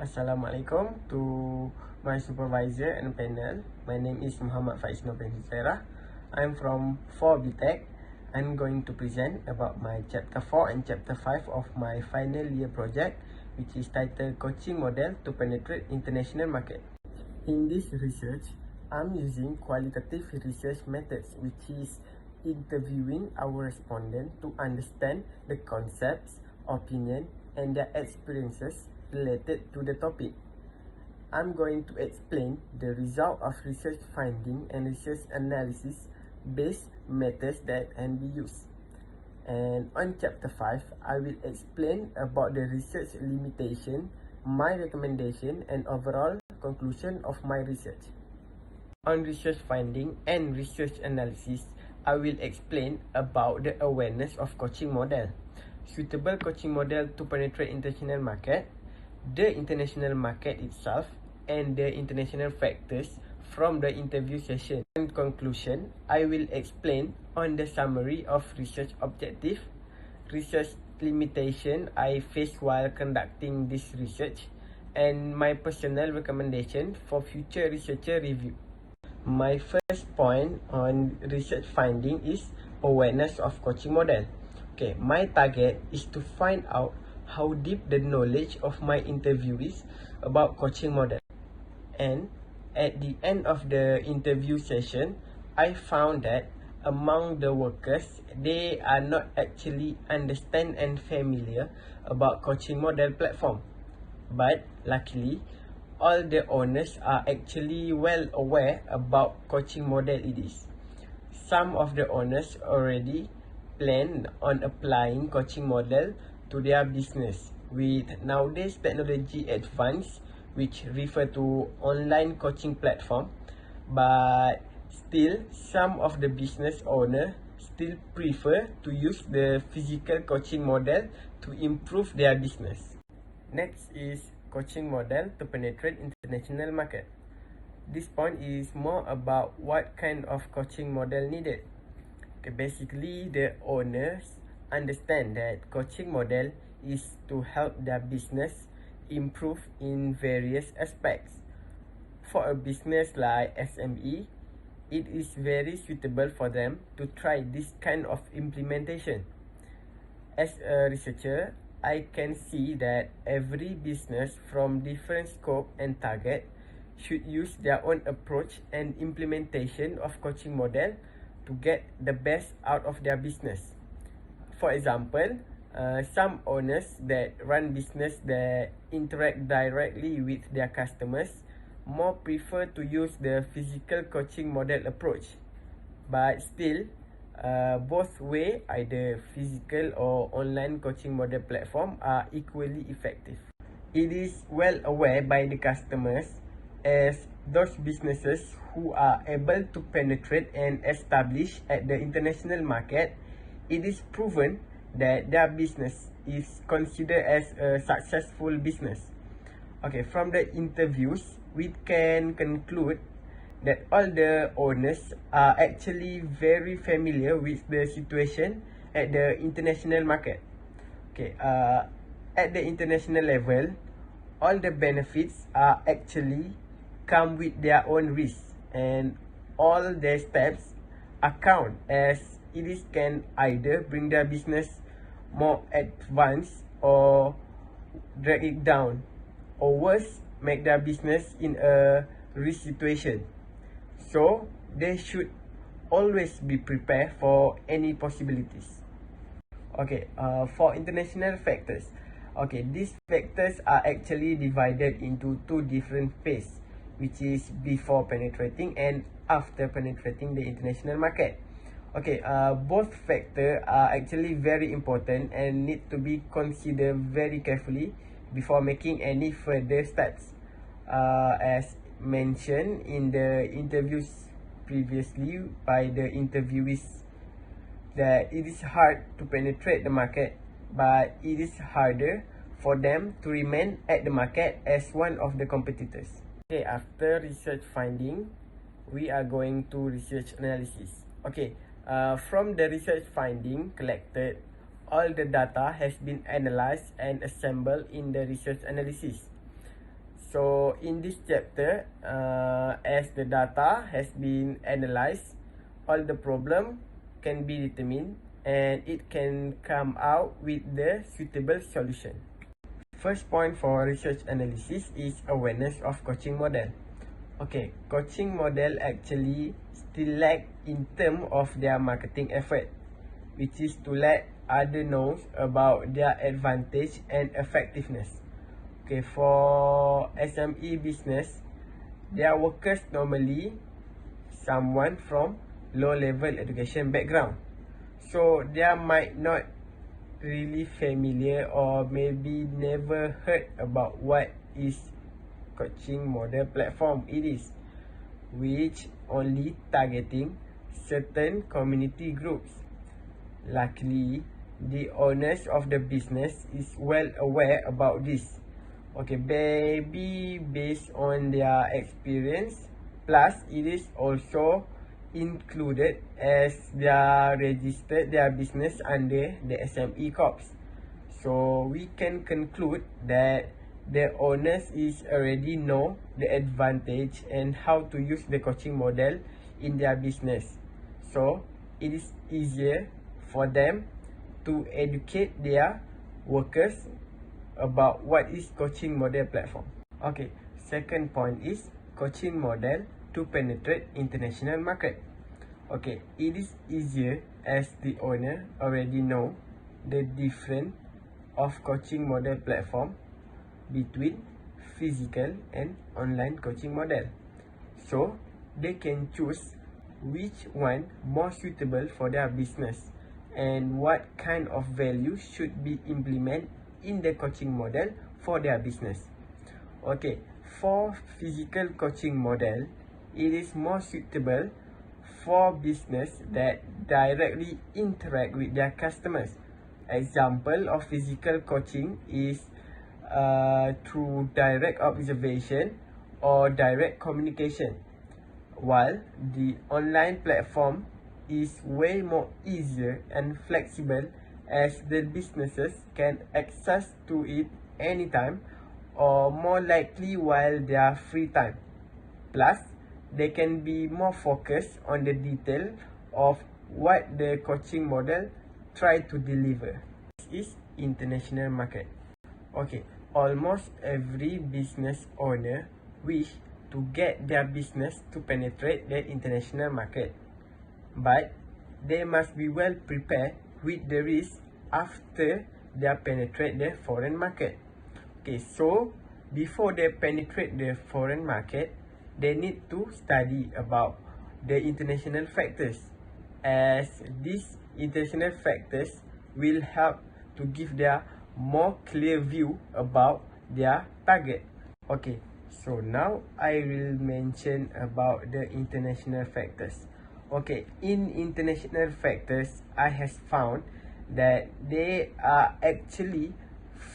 Assalamualaikum to my supervisor and panel. My name is Muhammad Faiz Nobin Hizera. I'm from 4B Tech. I'm going to present about my chapter 4 and chapter 5 of my final year project, which is titled Coaching Model to Penetrate International Market. In this research, I'm using qualitative research methods, which is interviewing our respondent to understand the concepts, opinion, and their experiences related to the topic. I'm going to explain the result of research finding and research analysis based methods that can be used. And on chapter 5, I will explain about the research limitation, my recommendation, and overall conclusion of my research. On research finding and research analysis, I will explain about the awareness of coaching model, suitable coaching model to penetrate international market, the international market itself, and the international factors from the interview session. In conclusion, I will explain on the summary of research objective, research limitation I faced while conducting this research, and my personal recommendation for future researcher review. My first point on research finding is awareness of coaching model. Okay, my target is to find out how deep the knowledge of my interviewees about coaching model. And at the end of the interview session, I found that among the workers, they are not actually understand and familiar about coaching model platform. But luckily, all the owners are actually well aware about coaching model it is. Some of the owners already plan on applying coaching model to their business with nowadays technology advance, which refer to online coaching platform, but still some of the business owner still prefer to use the physical coaching model to improve their business. Next is coaching model to penetrate international market. This point is more about what kind of coaching model needed. Okay, basically, the owners understand that coaching model is to help their business improve in various aspects. For a business like SME, it is very suitable for them to try this kind of implementation. As a researcher, I can see that every business from different scope and target should use their own approach and implementation of coaching model to get the best out of their business. For example, some owners that run business that interact directly with their customers more prefer to use the physical coaching model approach. But still, both way, either physical or online coaching model platform are equally effective. It is well aware by the customers as those businesses who are able to penetrate and establish at the international market, it is proven that their business is considered as a successful business. Okay, from the interviews, we can conclude that all the owners are actually very familiar with the situation at the international market. Okay, at the international level, all the benefits are actually come with their own risks, and all their steps account as it is can either bring their business more advanced or drag it down, or worse, make their business in a risk situation. So they should always be prepared for any possibilities. Okay, for international factors, okay, these factors are actually divided into two different phases, which is before penetrating and after penetrating the international market. Okay, both factors are actually very important and need to be considered very carefully before making any further steps. As mentioned in the interviews previously by the interviewees, that it is hard to penetrate the market, but it is harder for them to remain at the market as one of the competitors. Okay, after research finding, we are going to research analysis. Okay, from the research finding collected, all the data has been analyzed and assembled in the research analysis. So in this chapter, as the data has been analyzed, all the problem can be determined and it can come out with the suitable solution. First point for research analysis is awareness of coaching model. Okay, coaching model actually still lack in terms of their marketing effort, which is to let other know about their advantage and effectiveness. Okay, for SME business, their workers normally someone from low level education background, so they might not really familiar or maybe never heard about what is coaching model platform it is, which only targeting certain community groups. Luckily, the owners of the business is well aware about this. Okay, maybe based on their experience, plus it is also included as their registered their business under the SME Corps. So we can conclude that the owners is already know the advantage and how to use the coaching model in their business. So it is easier for them to educate their workers about what is coaching model platform. Okay, second point is coaching model to penetrate international market. Okay, it is easier as the owner already know the difference of coaching model platform between physical and online coaching model, so they can choose which one more suitable for their business and what kind of value should be implemented in the coaching model for their business. Okay, for physical coaching model, it is more suitable for business that directly interact with their customers. Example of physical coaching is through direct observation or direct communication, while the online platform is way more easier and flexible as the businesses can access to it anytime or more likely while they are free time. Plus, they can be more focused on the detail of what the coaching model try to deliver. This is international market. Okay, almost every business owner wish to get their business to penetrate the international market, but they must be well prepared with the risk after they penetrate the foreign market. Okay, so before they penetrate the foreign market, they need to study about the international factors, as these international factors will help to give their more clear view about their target. Okay, so now I will mention about the international factors. Okay, in international factors, I have found that there are actually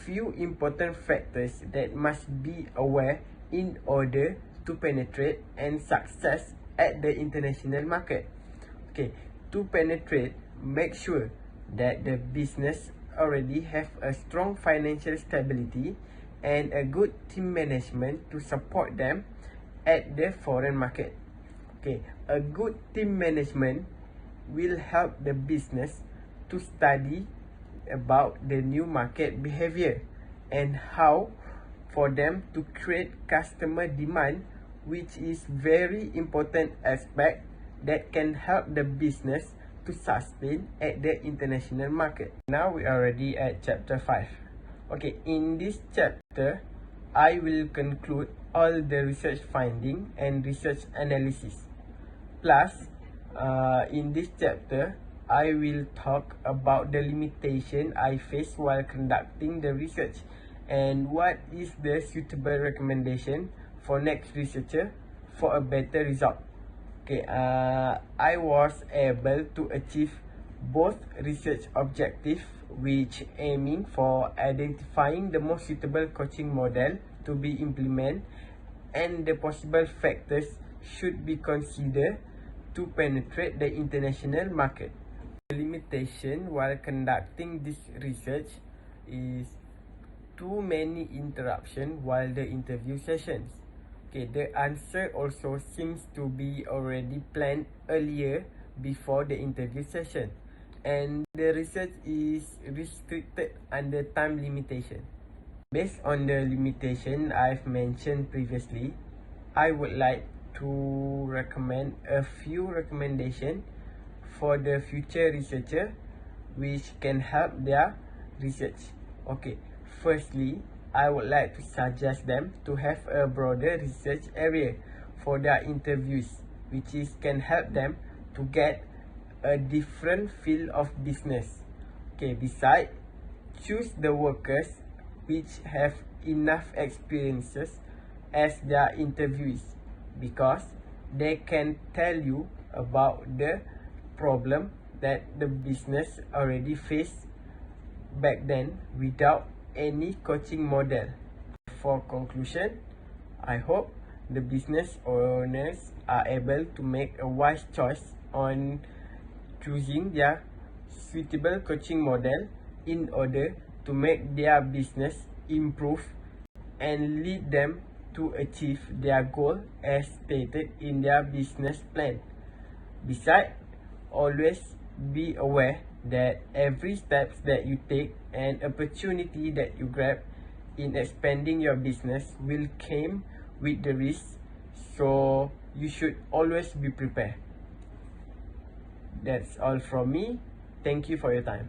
few important factors that must be aware in order to penetrate and success at the international market. Okay, to penetrate, make sure that the business already have a strong financial stability and a good team management to support them at the foreign market. Okay, a good team management will help the business to study about the new market behavior and how for them to create customer demand, which is very important aspect that can help the business to sustain at the international market. Now we are already at chapter 5. Okay, in this chapter, I will conclude all the research finding and research analysis. Plus, in this chapter, I will talk about the limitation I face while conducting the research and what is the suitable recommendation for next researcher for a better result. Okay, I was able to achieve both research objective, which aiming for identifying the most suitable coaching model to be implemented and the possible factors should be considered to penetrate the international market. The limitation while conducting this research is too many interruptions while the interview sessions? Okay, the answer also seems to be already planned earlier before the interview session, and the research is restricted under time limitation. Based on the limitation I've mentioned previously, I would like to recommend a few recommendations for the future researcher which can help their research. Okay, firstly, I would like to suggest them to have a broader research area for their interviews, which can help them to get a different field of business. Okay, besides, choose the workers which have enough experiences as their interviewees, because they can tell you about the problem that the business already faced back then without any coaching model. For conclusion, I hope the business owners are able to make a wise choice on choosing their suitable coaching model in order to make their business improve and lead them to achieve their goal as stated in their business plan. Besides, always be aware that every step that you take and opportunity that you grab in expanding your business will come with the risk, so you should always be prepared. That's all from me. Thank you for your time.